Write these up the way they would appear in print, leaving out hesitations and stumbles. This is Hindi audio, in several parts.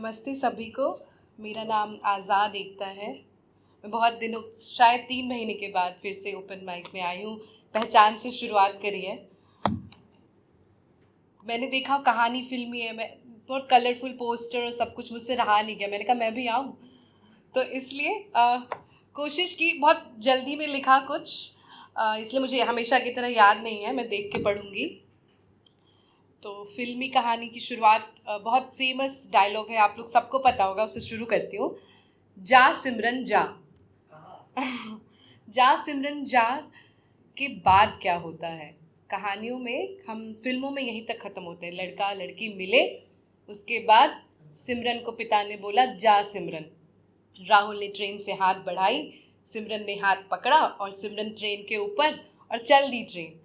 नमस्ते सभी को। मेरा नाम आज़ाद एकता है। मैं बहुत दिनों शायद 3 महीने के बाद फिर से ओपन माइक में आई हूँ। पहचान से शुरुआत करी है। मैंने देखा कहानी फिल्मी है, मैं बहुत कलरफुल पोस्टर और सब कुछ, मुझसे रहा नहीं गया। मैंने कहा मैं भी आऊँ, तो इसलिए कोशिश की। बहुत जल्दी में लिखा कुछ, इसलिए मुझे हमेशा की तरह याद नहीं है, मैं देख के पढ़ूँगी। तो फिल्मी कहानी की शुरुआत बहुत फेमस डायलॉग है, आप लोग सबको पता होगा, उससे शुरू करती हूँ। जा सिमरन जा। जा सिमरन जा के बाद क्या होता है? कहानियों में, हम फिल्मों में यहीं तक ख़त्म होते हैं। लड़का लड़की मिले, उसके बाद सिमरन को पिता ने बोला जा सिमरन। राहुल ने ट्रेन से हाथ बढ़ाई, सिमरन ने हाथ पकड़ा और सिमरन ट्रेन के ऊपर और चल दी ट्रेन।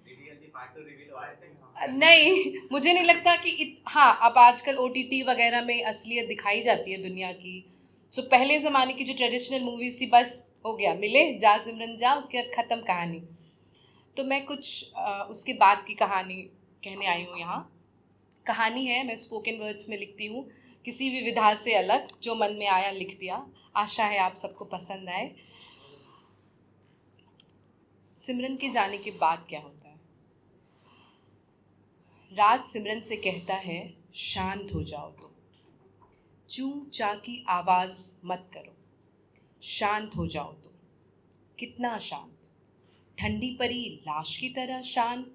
नहीं, मुझे नहीं लगता कि हाँ, अब आजकल OTT वगैरह में असलियत दिखाई जाती है दुनिया की। सो पहले ज़माने की जो ट्रेडिशनल मूवीज़ थी, बस हो गया, मिले जा सिमरन जा, उसके बाद ख़त्म कहानी। तो मैं कुछ उसके बाद की कहानी कहने आई हूँ यहाँ। कहानी है, मैं स्पोकन वर्ड्स में लिखती हूँ, किसी भी विधा से अलग, जो मन में आया लिख दिया। आशा है आप सबको पसंद आए। सिमरन के जाने के बाद क्या होता है? राज सिमरन से कहता है, शांत हो जाओ तुम, चूं चा की आवाज़ मत करो, शांत हो जाओ तुम। कितना शांत? ठंडी परी लाश की तरह शांत,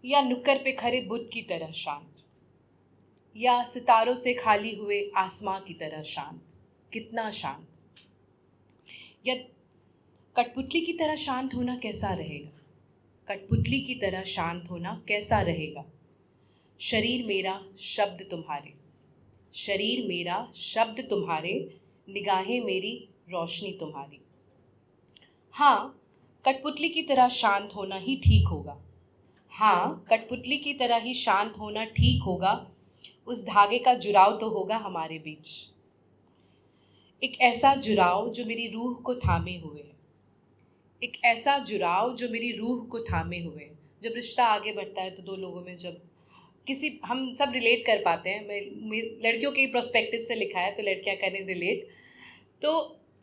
या नुक्कड़ पे खड़े बुद्ध की तरह शांत, या सितारों से खाली हुए आसमां की तरह शांत? कितना शांत? या कठपुतली की तरह शांत होना कैसा रहेगा? कठपुतली की तरह शांत होना कैसा रहेगा? शरीर मेरा शब्द तुम्हारे, शरीर मेरा शब्द तुम्हारे, निगाहें मेरी रोशनी तुम्हारी। हाँ, कठपुतली की तरह शांत होना ही ठीक होगा। हाँ, कठपुतली की तरह ही शांत होना ठीक होगा। उस धागे का जुड़ाव तो होगा हमारे बीच, एक ऐसा जुड़ाव जो मेरी रूह को थामे हुए है, एक ऐसा जुड़ाव जो मेरी रूह को थामे हुए है। जब रिश्ता आगे बढ़ता है तो दो लोगों में, जब किसी, हम सब रिलेट कर पाते हैं। मैं लड़कियों के पर्सपेक्टिव से लिखा है तो लड़कियां करें रिलेट। तो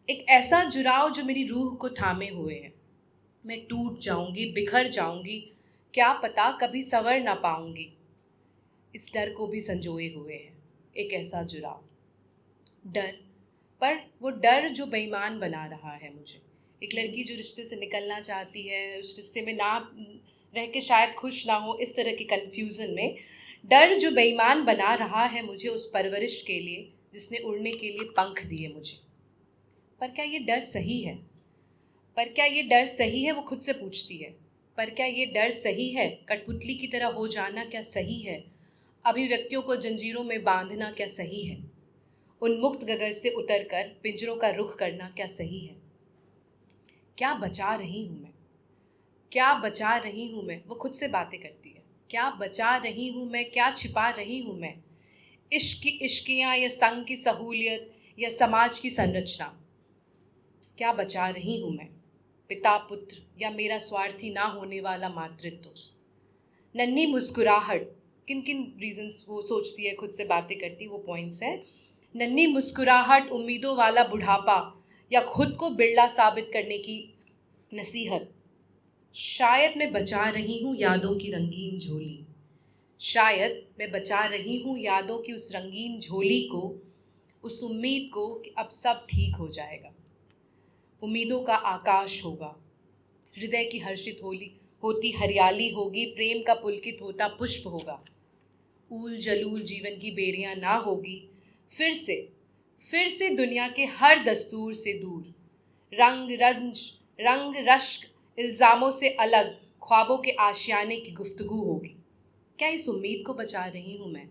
एक ऐसा जुड़ाव जो मेरी रूह को थामे हुए है। मैं टूट जाऊंगी, बिखर जाऊंगी, क्या पता कभी संवर ना पाऊंगी, इस डर को भी संजोए हुए है। एक ऐसा जुड़ाव, डर, पर वो डर जो बेईमान बना रहा है मुझे। एक लड़की जो रिश्ते से निकलना चाहती है, उस रिश्ते में ना रह के शायद खुश ना हो, इस तरह की कन्फ्यूज़न में डर जो बेईमान बना रहा है मुझे उस परवरिश के लिए जिसने उड़ने के लिए पंख दिए मुझे। पर क्या ये डर सही है? पर क्या ये डर सही है? वो खुद से पूछती है। पर क्या ये डर सही है? कठपुतली की तरह हो जाना क्या सही है? अभिव्यक्तियों को जंजीरों में बांधना क्या सही है? उन्मुक्त गगर से उतरकर पिंजरों का रुख करना क्या सही है? क्या बचा रही हूँ मैं? क्या बचा रही हूँ मैं? वो खुद से बातें करती है। क्या बचा रही हूँ मैं? क्या छिपा रही हूँ मैं? इश्क की इश्कियाँ या संग की सहूलियत या समाज की संरचना, क्या बचा रही हूँ मैं? पिता पुत्र या मेरा स्वार्थी ना होने वाला मातृत्व, नन्ही मुस्कुराहट, किन किन रीजंस वो सोचती है, खुद से बातें करती, वो पॉइंट्स हैं। नन्ही मुस्कुराहट, उम्मीदों वाला बुढ़ापा या खुद को बिरला साबित करने की नसीहत। शायद मैं बचा रही हूँ यादों की रंगीन झोली, शायद मैं बचा रही हूँ यादों की उस रंगीन झोली को, उस उम्मीद को कि अब सब ठीक हो जाएगा। उम्मीदों का आकाश होगा, हृदय की हर्षित होती हरियाली होगी, प्रेम का पुलकित होता पुष्प होगा। ऊल जलूल जीवन की बेरियां ना होगी, फिर से दुनिया के हर दस्तूर से दूर, रंग रश्क इल्ज़ामों से अलग, ख्वाबों के आशियाने की गुफ्तगू होगी। क्या इस उम्मीद को बचा रही हूँ मैं?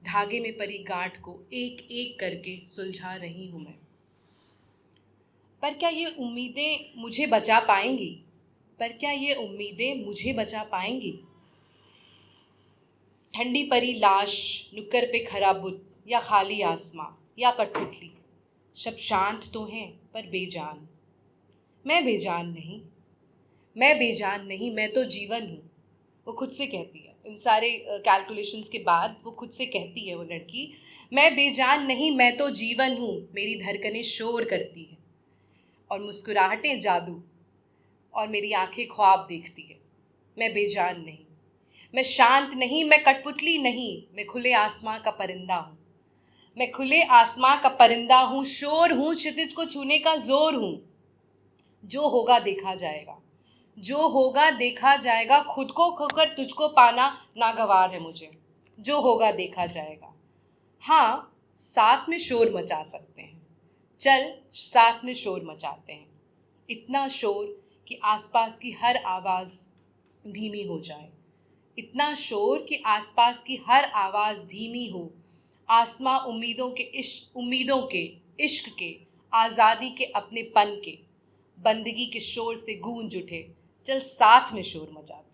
धागे में परी गांठ को एक एक करके सुलझा रही हूँ मैं। पर क्या ये उम्मीदें मुझे बचा पाएंगी? पर क्या ये उम्मीदें मुझे बचा पाएंगी? ठंडी परी लाश, नुक्कड़ पे खड़ा बुद्ध, या खाली आसमां, या कठपुतली, सब शांत तो हैं पर बेजान। मैं बेजान नहीं, मैं बेजान नहीं, मैं तो जीवन हूँ, वो खुद से कहती है। इन सारे कैलकुलेशंस के बाद वो खुद से कहती है, वो लड़की, मैं बेजान नहीं, मैं तो जीवन हूँ, मेरी धड़कनें शोर करती है और मुस्कुराहटें जादू और मेरी आंखें ख्वाब देखती है। मैं बेजान नहीं, मैं शांत नहीं, मैं कठपुतली नहीं, मैं खुले आसमां का परिंदा हूँ। मैं खुले आसमां का परिंदा हूँ, शोर हूँ, क्षितिज को छूने का जोर हूँ। जो होगा देखा जाएगा, जो होगा देखा जाएगा, खुद को खोकर तुझको पाना नागवार है मुझे। जो होगा देखा जाएगा। हाँ, साथ में शोर मचा सकते हैं। चल साथ में शोर मचाते हैं, इतना शोर कि आसपास की हर आवाज़ धीमी हो जाए। इतना शोर कि आसपास की हर आवाज़ धीमी हो। आसमां उम्मीदों के, इश्क के, आज़ादी के, अपने पन के, बंदगी के शोर से गूंज उठे। चल साथ में शोर मचाते हैं।